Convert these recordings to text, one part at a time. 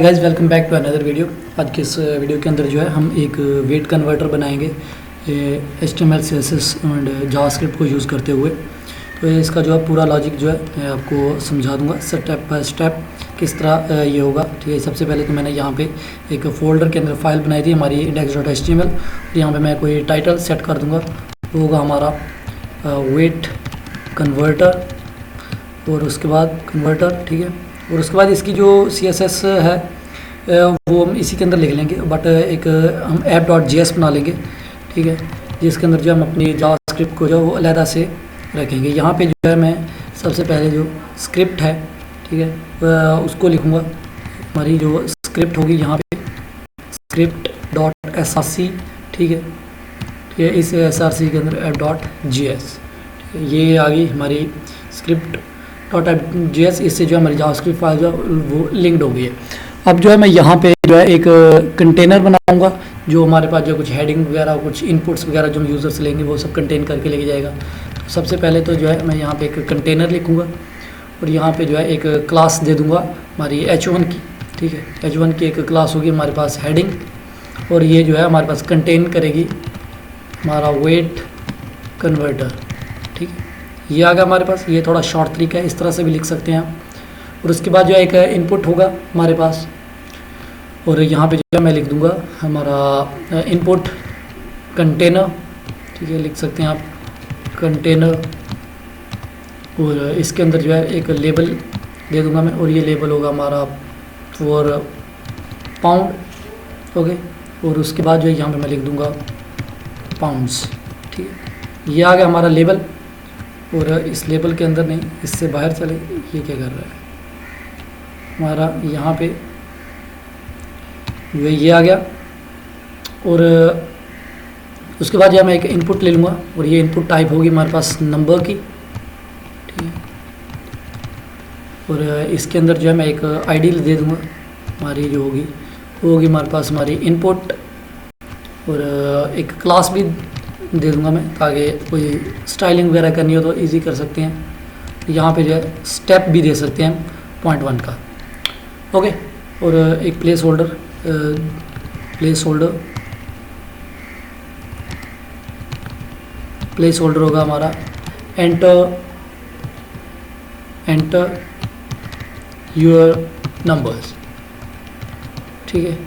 Guys welcome back to another video. आज के इस वीडियो के अंदर जो है हम एक वेट कन्वर्टर बनाएंगे HTML CSS एंड जावास्क्रिप्ट को यूज़ करते हुए। तो इसका जो है पूरा लॉजिक जो है मैं आपको समझा दूंगा स्टेप बाय स्टेप किस तरह ये होगा। ठीक है, सबसे पहले तो मैंने यहाँ पे एक फ़ोल्डर के अंदर फाइल बनाई थी हमारी index.html। यहाँ पे मैं कोई टाइटल सेट कर दूँगा, वो होगा हमारा वेट कन्वर्टर और उसके बाद कन्वर्टर। ठीक है, और उसके बाद इसकी जो CSS है वो हम इसी के अंदर लिख लेंगे, बट एक हम app.js बना लेंगे। ठीक है, जिसके अंदर जो हम अपनी जावास्क्रिप्ट को जो वो अलहदा से रखेंगे। यहाँ पे जो है मैं सबसे पहले जो स्क्रिप्ट है, ठीक है, उसको लिखूँगा। हमारी जो स्क्रिप्ट होगी यहाँ पे script.src। ठीक है, इस src के अंदर app.js ये आ गई हमारी script.js। इससे जो है हमारी जावास्क्रिप्ट फाइल जो है वो लिंक्ड हो गई है। अब जो है मैं यहाँ पे जो है एक कंटेनर बनाऊंगा, जो हमारे पास जो कुछ हेडिंग वगैरह कुछ इनपुट्स वगैरह जो हम यूज़र से लेंगे वो सब कंटेन करके लेके जाएगा। तो सबसे पहले तो जो है मैं यहाँ पे एक कंटेनर लिखूँगा और यहाँ पे जो है एक क्लास दे दूँगा हमारी h1 की। ठीक है, h1 की एक क्लास होगी हमारे पास हेडिंग, और ये जो है हमारे पास कंटेन करेगी हमारा वेट कन्वर्टर। ठीक है, ये आ गया हमारे पास। ये थोड़ा शॉर्ट तरीका है, इस तरह से भी लिख सकते हैं आप। और उसके बाद जो है एक इनपुट होगा हमारे पास, और यहाँ पे जो है मैं लिख दूँगा हमारा इनपुट कंटेनर। ठीक है, लिख सकते हैं आप कंटेनर, और इसके अंदर जो है एक लेबल दे दूँगा मैं, और ये लेबल होगा हमारा फॉर पाउंड। ओके, और उसके बाद जो है यहाँ पे मैं लिख दूँगा पाउंड्स। ठीक है, ये आ गया हमारा लेबल। और इस लेबल के अंदर नहीं, इससे बाहर चले, ये क्या कर रहा है हमारा यहाँ पे ये आ गया। और उसके बाद जो है मैं एक इनपुट ले लूँगा, और ये इनपुट टाइप होगी हमारे पास नंबर की। ठीक है, और इसके अंदर जो है मैं एक आईडी दे दूँगा, हमारी जो होगी वो होगी हमारे पास हमारी इनपुट, और एक क्लास भी दे दूंगा मैं, ताकि कोई स्टाइलिंग वगैरह करनी हो तो इजी कर सकते हैं। यहाँ पे जो है स्टेप भी दे सकते हैं 0.1 का। ओके, और एक प्लेस होल्डर होगा हमारा एंटर योर नंबर्स। ठीक है,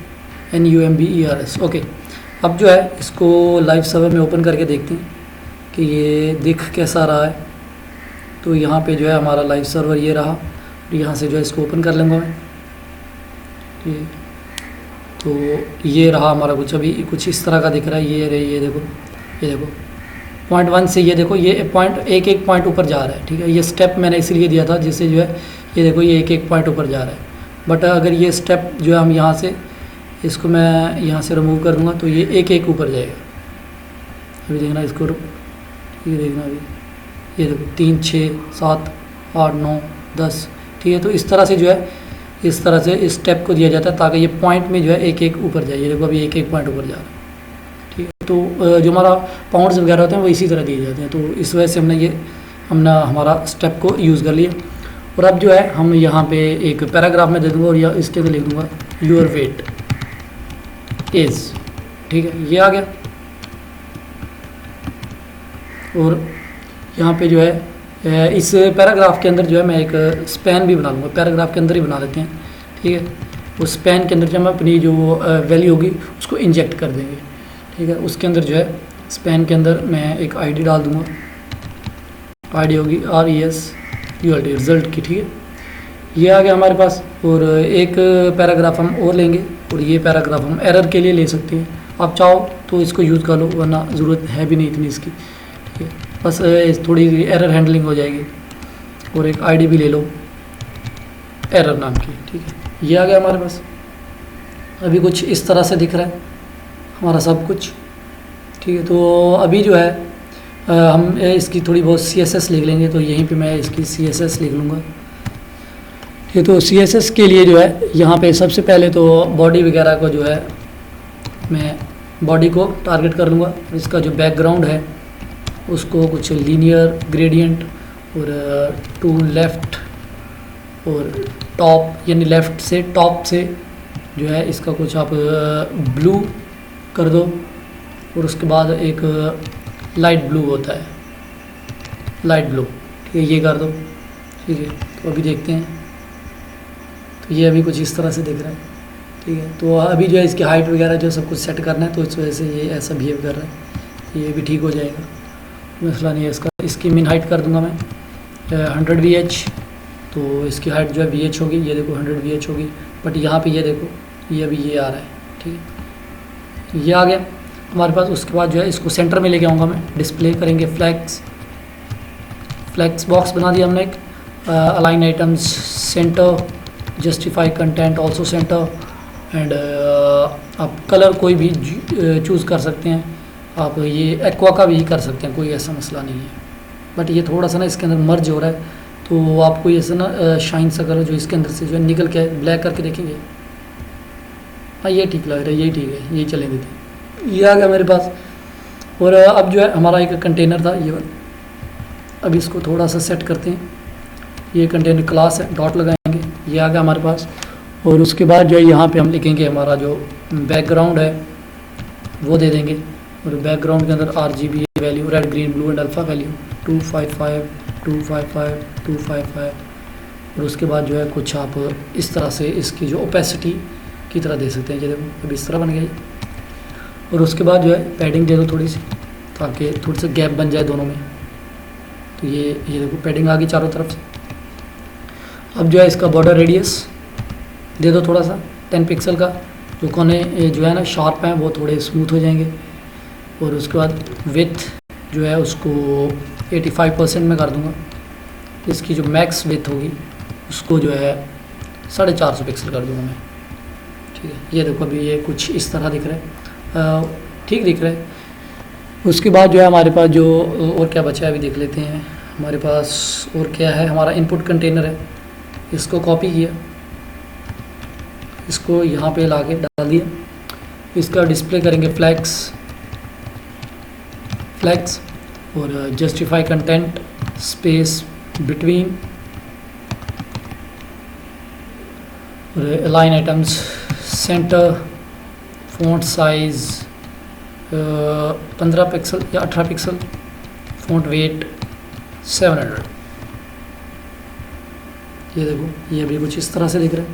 NUMBERS। ओके, अब जो है इसको लाइव सर्वर में ओपन करके देखते हैं कि ये दिख कैसा रहा है। तो यहाँ पे जो है हमारा लाइव सर्वर ये रहा, और यहाँ से जो है इसको ओपन कर लूँगा मैं। ठीक, तो ये रहा हमारा कुछ अभी कुछ इस तरह का दिख रहा है। ये देखो 0.1 से ये देखो ये एक पॉइंट ऊपर जा रहा है। ठीक है, ये स्टेप मैंने इसलिए दिया था जिससे जो है ये देखो ये एक पॉइंट ऊपर जा रहा है। बट अगर ये स्टेप जो है हम यहाँ से इसको मैं यहाँ से रिमूव कर दूँगा तो ये एक ऊपर जाएगा। अभी देखना इसको, ये देखना अभी, ये देखो 3 6 7 8 9 10। ठीक है, तो इस तरह से जो है इस तरह से इस स्टेप को दिया जाता है ताकि ये पॉइंट में जो है एक ऊपर जाए। ये देखो अभी एक पॉइंट ऊपर जा रहा है। ठीक है, तो जो हमारा पाउंड्स वगैरह होते हैं वो इसी तरह दिए जाते हैं। तो इस वजह से हमने हमारा स्टेप को यूज़ कर लिया। और अब जो है हम यहाँ पे एक पैराग्राफ में दे दूँगा, और या इसके अंदर लिख दूँगा योर वेट इज़। ठीक है, ये आ गया। और यहाँ पे जो है इस पैराग्राफ के अंदर जो है मैं एक स्पैन भी बना लूँगा, पैराग्राफ के अंदर ही बना लेते हैं। ठीक है, उस स्पैन के अंदर जो हम अपनी जो वैल्यू होगी उसको इंजेक्ट कर देंगे। ठीक है, उसके अंदर जो है स्पैन के अंदर मैं एक आईडी डाल दूँगा, आईडी होगी RESULT रिजल्ट की। ठीक है, ये आ गया हमारे पास। और एक पैराग्राफ हम और लेंगे, और ये पैराग्राफ हम एरर के लिए ले सकते हैं। आप चाहो तो इसको यूज़ कर लो, वरना ज़रूरत है भी नहीं इतनी इसकी। ठीक है, बस थोड़ी एरर हैंडलिंग हो जाएगी। और एक आईडी भी ले लो एरर नाम की। ठीक है, ये आ गया हमारे पास। अभी कुछ इस तरह से दिख रहा है हमारा सब कुछ। ठीक है, तो अभी जो है हम इसकी थोड़ी बहुत CSS लिख लेंगे। तो यहीं पे मैं इसकी CSS लिख लूँगा। ये तो CSS के लिए जो है यहाँ पे सबसे पहले तो बॉडी वगैरह को जो है मैं बॉडी को टारगेट कर लूँगा। इसका जो बैकग्राउंड है उसको कुछ लीनियर ग्रेडियंट और टू लेफ़्ट और टॉप यानी लेफ़्ट से टॉप से जो है इसका कुछ आप ब्लू कर दो, और उसके बाद एक लाइट ब्लू होता है, लाइट ब्लू, ठीक है, ये कर दो। ठीक है, तो अभी देखते हैं, तो ये अभी कुछ इस तरह से दिख रहा है। ठीक है, तो अभी जो है इसकी हाइट वगैरह जो सब कुछ सेट करना है, तो इस वजह से ये ऐसा बिहेव कर रहा है। ये भी ठीक हो जाएगा, मसला नहीं है इसका। इसकी मिन हाइट कर दूंगा मैं 100 VH, तो इसकी हाइट जो है VH होगी, ये देखो 100 VH होगी। बट यहाँ पे ये देखो, ये अभी ये आ रहा है। ठीक है, ये आ गया हमारे पास। उसके बाद जो है इसको सेंटर में लेके आऊँगा मैं, डिस्प्ले करेंगे फ्लैक्स बॉक्स बना दिया हमने एक, align items centre, justify content also centre, and आप कलर कोई भी चूज़ कर सकते हैं। आप ये एक्वा का भी कर सकते हैं, कोई ऐसा मसला नहीं है। बट ये थोड़ा सा ना इसके अंदर मर्ज हो रहा है, तो आपको ये से ना शाइन सा कलर जो इसके अंदर से जो है निकल के ब्लैक करके देखेंगे। हाँ, ये ठीक लग रहा है, यही ठीक है, यही चलें देते। ये आ गया मेरे पास। और अब जो है हमारा एक कंटेनर था ये वाला, अब इसको थोड़ा सा सेट करते हैं। ये कंटेनर क्लास है, डॉट लगाएंगे, ये आ गया हमारे पास। और उसके बाद जो है यहाँ पे हम लिखेंगे हमारा जो बैकग्राउंड है वो दे देंगे, और बैकग्राउंड के अंदर RGB value, red green blue and alpha value 255 255 255। और उसके बाद जो है कुछ आप इस तरह से इसकी जो ओपेसिटी की तरह दे सकते हैं। ये देखो अभी इस तरह बन गया। और उसके बाद जो है पैडिंग दे दो थोड़ी सी, ताकि थोड़ी सी गैप बन जाए दोनों में। तो ये देखो पैडिंग आ गई चारों तरफ से। अब जो है इसका बॉर्डर रेडियस दे दो थोड़ा सा 10 पिक्सल का, जो कोने जो है ना शार्प हैं वो थोड़े स्मूथ हो जाएंगे। और उसके बाद विथ जो है उसको 85% में कर दूंगा। इसकी जो मैक्स विथ होगी उसको जो है 450 पिक्सल कर दूंगा मैं। ठीक है, ये देखो अभी ये कुछ इस तरह दिख रहा है, ठीक दिख रहा है। उसके बाद जो है हमारे पास जो और क्या बचा है अभी देख लेते हैं। हमारे पास और क्या है, हमारा इनपुट कंटेनर है, इसको कॉपी किया, इसको यहाँ पे ला के डाल दिया। इसका डिस्प्ले करेंगे फ्लैक्स और जस्टिफाई कंटेंट स्पेस बिटवीन, और align items centre, font size 15 pixel या 18 पिक्सल, फ़ॉन्ट वेट 700। ये देखो ये भी कुछ इस तरह से दिख रहा है।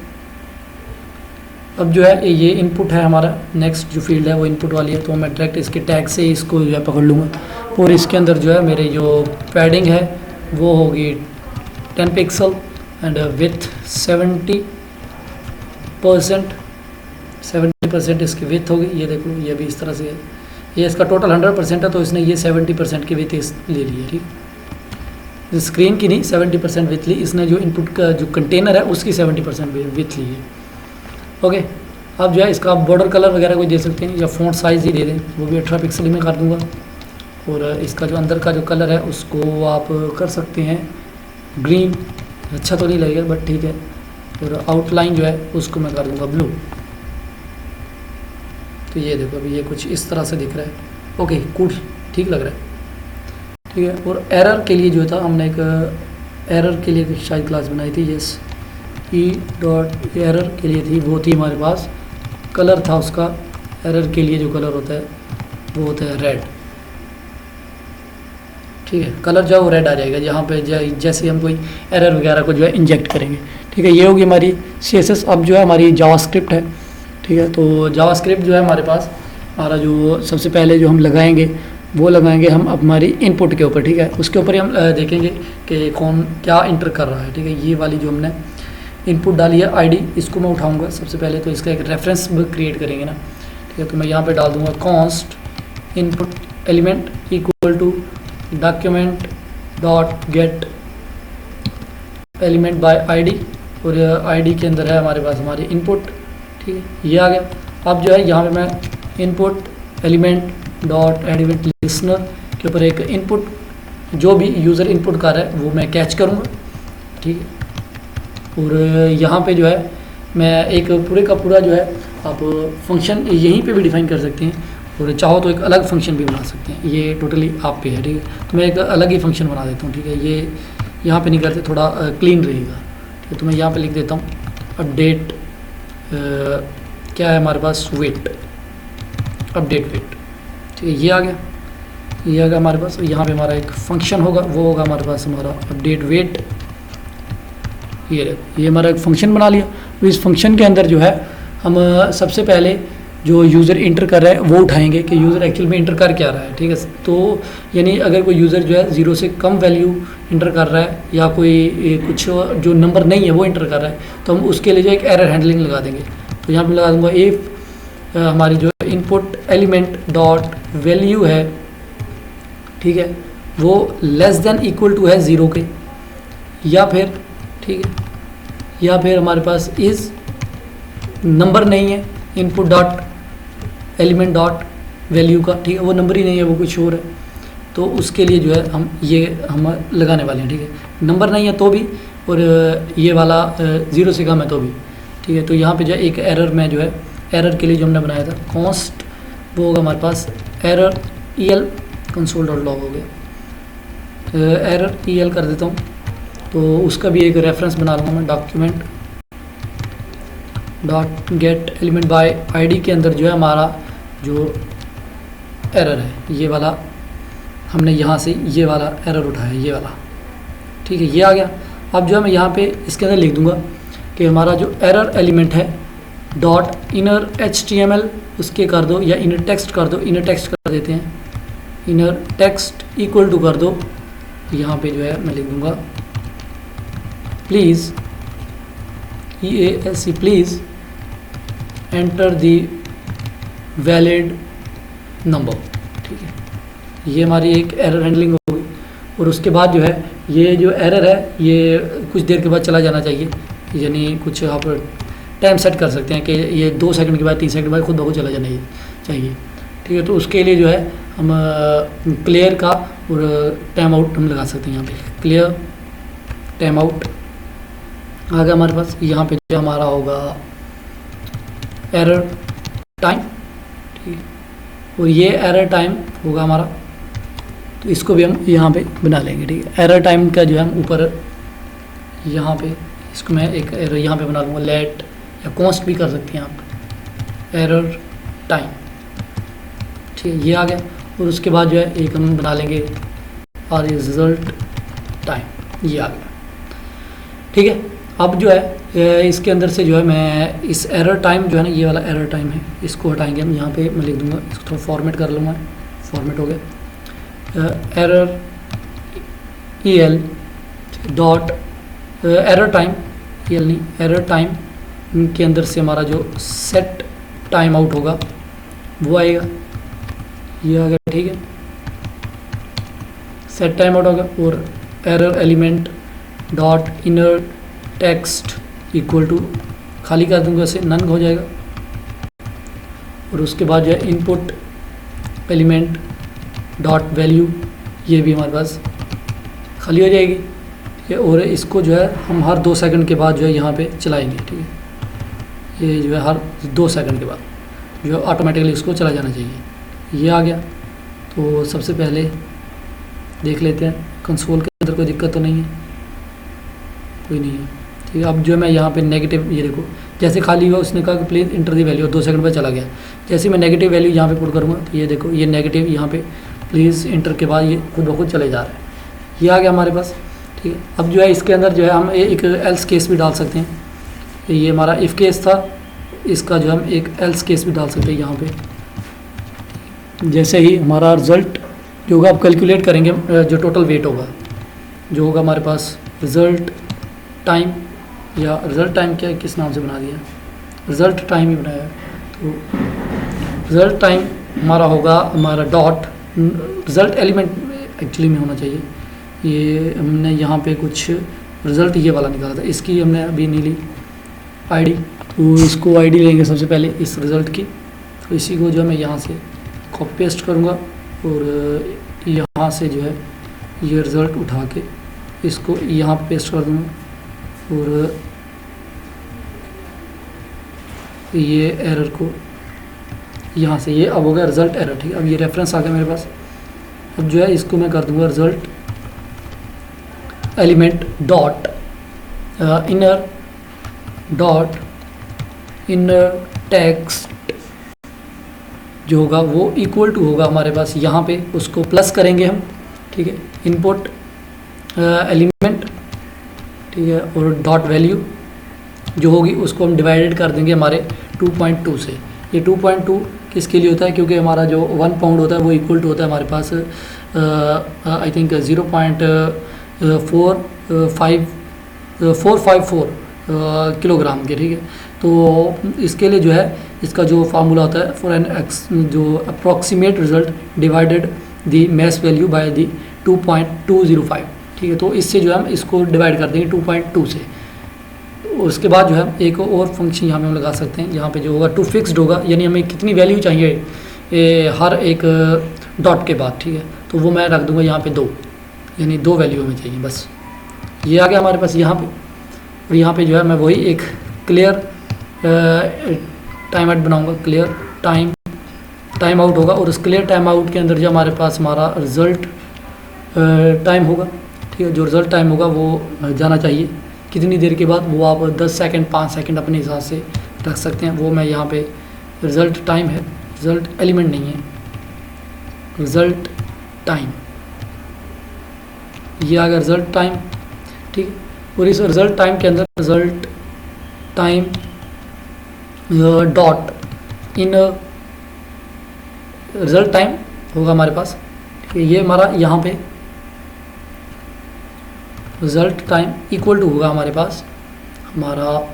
अब जो है ये इनपुट है हमारा, नेक्स्ट जो फील्ड है वो इनपुट वाली है, तो मैं डायरेक्ट इसके टैग से इसको जो है पकड़ लूँगा। और इसके अंदर जो है मेरे जो पैडिंग है वो होगी 10 पिक्सल एंड विथ 70% इसकी विथ होगी। ये देखो ये भी इस तरह से है। ये इसका टोटल 100% है, तो इसने ये 70% की विथ ले ली है। ठीक, स्क्रीन की नहीं 70% विथ ली इसने, जो इनपुट का जो कंटेनर है उसकी 70% विथ ली है। ओके, अब जो है इसका बॉर्डर कलर वगैरह कोई दे सकते हैं, या फ़ॉन्ट साइज़ ही दे दें, वो भी 18 पिक्सल में कर दूंगा। और इसका जो अंदर का जो कलर है उसको आप कर सकते हैं ग्रीन, अच्छा तो नहीं लगेगा बट ठीक है। और आउटलाइन जो है उसको मैं कर दूंगा ब्लू। तो ये देखो अभी ये कुछ इस तरह से दिख रहा है। ओके कूल, ठीक लग रहा है। ठीक है, और एरर के लिए जो था हमने एक एरर के लिए शायद क्लास बनाई थी, यस E एरर के लिए थी, वो थी हमारे पास। कलर था उसका, एरर के लिए जो कलर होता है वो होता है रेड। ठीक है, कलर जो है वो रेड आ जाएगा जहाँ पे जैसे हम कोई एरर वगैरह को जो है इंजेक्ट करेंगे। ठीक है, ये होगी हमारी CSS। अब जो है हमारी जावास्क्रिप्ट है। ठीक है, तो जावास्क्रिप्ट जो है हमारे पास, हमारा जो सबसे पहले जो हम लगाएंगे वो लगाएंगे हम हमारी इनपुट के ऊपर। ठीक है, उसके ऊपर ही हम देखेंगे कि कौन क्या इंटर कर रहा है। ठीक है, ये वाली जो हमने इनपुट डाली है ID, इसको मैं उठाऊंगा सबसे पहले, तो इसका एक रेफरेंस क्रिएट करेंगे ना। ठीक है, तो मैं यहाँ पे डाल दूंगा const input element equal to document dot get element by ID, और ID के अंदर है हमारे पास हमारी इनपुट। ठीक है, ये आ गया। अब जो है यहाँ पे मैं input element dot element listener के ऊपर एक इनपुट, जो भी यूज़र इनपुट कर रहा है वो मैं कैच करूँगा। ठीक है, और यहाँ पे जो है मैं एक पूरे का पूरा जो है आप फंक्शन यहीं पे भी डिफाइन कर सकते हैं, और चाहो तो एक अलग फंक्शन भी बना सकते हैं। ये टोटली आप पे है। ठीक है, तो मैं एक अलग ही फंक्शन बना देता हूँ। ठीक है, ये यहाँ पे नहीं करते, थोड़ा क्लीन रहेगा। ठीक है, तो मैं यहाँ पे लिख देता हूँ अपडेट क्या है हमारे पास, वेट, अपडेट वेट। ठीक है, ये आ गया, ये आ गया हमारे पास। यहाँ पे हमारा एक फंक्शन होगा, वो होगा हमारे पास हमारा अपडेट वेट। ये हमारा एक फंक्शन बना लिया। तो इस फंक्शन के अंदर जो है हम सबसे पहले जो यूज़र इंटर कर रहा है वो उठाएंगे कि यूज़र एक्चुअल में इंटर कर क्या रहा है। ठीक है, तो यानी अगर कोई यूज़र जो है 0 से कम वैल्यू इंटर कर रहा है या कोई कुछ जो नंबर नहीं है वो इंटर कर रहा है, तो हम उसके लिए जो एक एरर हैंडलिंग लगा देंगे। तो यहाँ पे लगा दूंगा इफ़ हमारी जो इनपुट एलिमेंट डॉट वैल्यू है, ठीक है, वो लेस देन इक्वल टू है 0 के, या फिर, ठीक है, या फिर हमारे पास इज़ नंबर नहीं है input dot element dot value का, ठीक है, वो नंबर ही नहीं है, वो कुछ और है, तो उसके लिए जो है हम लगाने वाले हैं। ठीक है, नंबर नहीं है तो भी, और ये वाला 0 से कम है तो भी। ठीक है, तो यहाँ पे जो है एक एरर में जो है, एरर के लिए जो हमने बनाया था कॉन्स्ट, वो होगा हमारे पास error EL console dot log हो गया, एरर EL कर देता हूँ। तो उसका भी एक रेफरेंस बना लूँगा मैं, document dot get element by ID के अंदर जो है हमारा जो एरर है, ये वाला हमने यहाँ से ये वाला एरर उठाया, ये वाला। ठीक है, ये आ गया। अब जो है मैं यहाँ पे इसके अंदर लिख दूँगा कि हमारा जो एरर एलिमेंट है डॉट इनर HTML उसके कर दो, या इनर टेक्स्ट कर दो, इनर टेक्स्ट कर देते हैं, इनर टेक्स्ट इक्वल टू कर दो, यहाँ पे जो है मैं लिख दूँगा please EASE please enter the valid number. ठीक है, ये हमारी एक एरर हैंडलिंग हो गई। और उसके बाद जो है ये जो एरर है ये कुछ देर के बाद चला जाना चाहिए, यानी कुछ आप टाइम सेट कर सकते हैं कि ये 2 सेकंड के बाद 3 सेकंड के बाद खुद ब खुद चला जाना चाहिए। ठीक है, तो उसके लिए जो है हम क्लियर का और टाइम आउट हम लगा सकते हैं। यहाँ पे क्लियर टाइम आउट आ गया हमारे पास। यहाँ पे जो हमारा होगा एरर टाइम, ठीक है, और ये एरर टाइम होगा हमारा, तो इसको भी हम यहाँ पे बना लेंगे। ठीक है, एरर टाइम का जो है हम ऊपर यहाँ पे इसको मैं एक एरर यहाँ पे बना लूँगा, लेट या कॉन्स्ट भी कर सकते हैं आप, एरर टाइम। ठीक है, ये आ गया। और उसके बाद जो है एक हम बना लेंगे और रिजल्ट टाइम, ये आ गया। ठीक है, अब जो है इसके अंदर से जो है मैं इस एरर टाइम जो है ना, ये वाला एरर टाइम है, इसको हटाएंगे हम। यहाँ पे मैं लिख दूँगा, इसको थोड़ा फॉर्मेट कर लूँगा, फॉर्मेट हो गया, error EL dot error time, EL नहीं, एरर टाइम के अंदर से हमारा जो सेट टाइम आउट होगा वो आएगा, ये आ गया। ठीक है, सेट टाइम आउट होगा। और error element dot inner text equal to खाली कर दूंगा, इसे नन हो जाएगा। और उसके बाद जो है इनपुट एलिमेंट डॉट वैल्यू, ये भी हमारे पास खाली हो जाएगी। ठीक है, और इसको जो है हम हर 2 सेकंड के बाद जो है यहाँ पे चलाएंगे। ठीक है, ये जो है हर 2 सेकंड के बाद जो ऑटोमेटिकली इसको चला जाना चाहिए। ये आ गया। तो सबसे पहले देख लेते हैं कंसोल के अंदर कोई दिक्कत तो नहीं है, कोई नहीं है। ठीक है, अब जो है मैं यहाँ पे नेगेटिव, ये देखो जैसे खाली हुआ उसने कहा कि please inter the value, 2 second पर चला गया। जैसे मैं नेगेटिव वैल्यू यहाँ पे पुट करूँगा तो ये देखो, ये नेगेटिव यहाँ पे प्लीज़ इंटर के बाद ये खुद ब खुद चले जा रहा है, ये आ गया हमारे पास। ठीक है, अब जो है इसके अंदर जो है हम एक एल्स केस भी डाल सकते हैं। ये हमारा इफ़ केस था, इसका जो हम एक एल्स केस भी डाल सकते हैं यहाँ पे। जैसे ही हमारा रिज़ल्ट जो होगा, आप कैलकुलेट करेंगे जो टोटल वेट होगा, जो होगा हमारे पास रिज़ल्ट टाइम, या रिज़ल्ट टाइम क्या किस नाम से बना दिया, रिज़ल्ट टाइम ही बनाया है। तो रिज़ल्ट टाइम हमारा होगा हमारा डॉट रिज़ल्ट एलिमेंट एक्चुअली में होना चाहिए। ये हमने यहाँ पे कुछ रिज़ल्ट ये वाला निकाला था, इसकी हमने अभी नहीं ली ID, तो इसको ID लेंगे सबसे पहले इस रिज़ल्ट की। तो इसी को जो है मैं यहाँ से कॉपी पेस्ट करूँगा और यहाँ से जो है ये रिज़ल्ट उठा के इसको यहाँ पेस्ट कर दूँगा, और ये एरर को यहाँ से, ये अब हो गया रिज़ल्ट एरर। ठीक है, अब ये रेफरेंस आ गया मेरे पास। अब जो है इसको मैं कर दूँगा result element dot inner text जो होगा वो इक्वल टू होगा हमारे पास यहाँ पे, उसको प्लस करेंगे हम, ठीक है, इनपुट एलिमेंट, ठीक है, और डॉट वैल्यू जो होगी उसको हम डिवाइडेड कर देंगे हमारे 2.2 से। ये 2.2 किसके लिए होता है, क्योंकि हमारा जो 1 पाउंड होता है वो इक्वल टू होता है हमारे पास आई थिंक 0.454 किलोग्राम के, ठीक है। तो इसके लिए जो है इसका जो फार्मूला होता है फॉर एन एक्स जो approximate result divided the mass value by the 2.205, ठीक है। तो इससे जो है हम इसको डिवाइड कर देंगे 2.2 से। उसके बाद जो है एक और फंक्शन यहाँ पे हम लगा सकते हैं, यहाँ पे जो होगा टू फिक्स्ड होगा, यानी हमें कितनी वैल्यू चाहिए हर एक डॉट के बाद, ठीक है। तो वो मैं रख दूंगा यहाँ पे 2, यानी 2 वैल्यू हमें चाहिए बस। ये आ गया हमारे पास यहाँ पे, और यहाँ पे जो है मैं वही एक क्लियर टाइम आउट बनाऊँगा, क्लियर टाइम आउट होगा, और उस क्लियर टाइम आउट के अंदर जो हमारे पास हमारा रिज़ल्ट टाइम होगा, ठीक है। जो रिज़ल्ट टाइम होगा वो जाना चाहिए कितनी देर के बाद, वो आप 10 सेकंड 5 सेकंड अपने हिसाब से रख सकते हैं। वो मैं यहाँ पे रिज़ल्ट टाइम है, रिज़ल्ट एलिमेंट नहीं है, रिज़ल्ट टाइम, ये आ गया रिज़ल्ट टाइम, ठीक है। और इस रिज़ल्ट टाइम के अंदर result time dot in result time होगा हमारे पास, ठीक है। ये हमारा यहाँ पे रिज़ल्ट टाइम इक्वल टू होगा हमारे पास हमारा,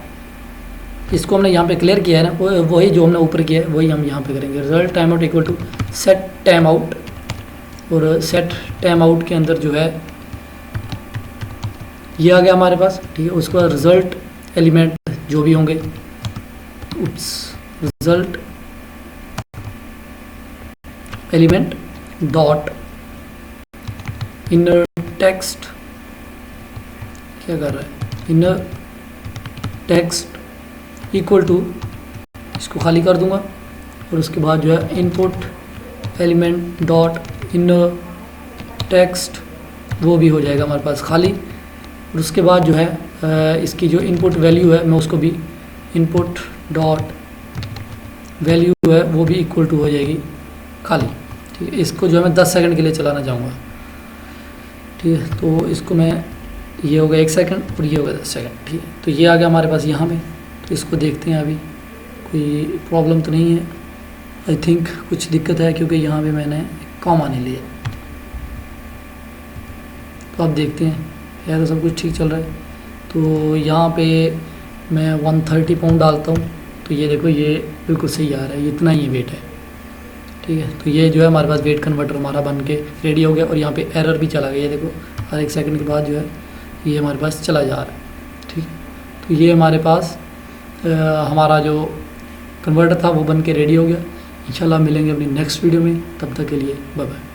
इसको हमने यहाँ पे क्लियर किया है ना, वही जो हमने ऊपर किया है वही हम यहाँ पे करेंगे। Result time out equal to set time out, और सेट टाइम आउट के अंदर जो है ये आ गया हमारे पास, ठीक है। उसके बाद रिज़ल्ट एलिमेंट जो भी होंगे, result element dot inner text, क्या कर रहा है, इनर टेक्स्ट इक्वल टू, इसको खाली कर दूंगा, और उसके बाद जो है input element dot inner text वो भी हो जाएगा हमारे पास खाली। और उसके बाद जो है इसकी जो इनपुट वैल्यू है मैं उसको भी इनपुट डॉट वैल्यू है वो भी इक्वल टू हो जाएगी खाली, ठीक है। इसको जो है मैं 10 सेकंड के लिए चलाना चाहूँगा, ठीक है। तो इसको मैं, ये होगा 1 सेकंड और ये होगा 10 सेकंड, ठीक है। तो ये आ गया हमारे पास यहाँ पे, तो इसको देखते हैं, अभी कोई प्रॉब्लम तो नहीं है। आई थिंक कुछ दिक्कत है क्योंकि यहाँ पे मैंने कॉमा नहीं लिया, तो आप देखते हैं यार तो सब कुछ ठीक चल रहा है। तो यहाँ पे मैं 130 पाउंड डालता हूँ, तो ये देखो ये बिल्कुल सही आ रहा है, इतना ही वेट है, ठीक है। तो ये जो है हमारे पास वेट कन्वर्टर हमारा बन के रेडी हो गया, और यहाँ पे एरर भी चला गया, ये देखो हर 1 सेकंड के बाद जो है ये हमारे पास चला जा रहा है, ठीक है। तो ये हमारे पास हमारा जो कन्वर्टर था वो बन के रेडी हो गया। इंशाल्लाह मिलेंगे अपनी नेक्स्ट वीडियो में, तब तक के लिए बाय बाय।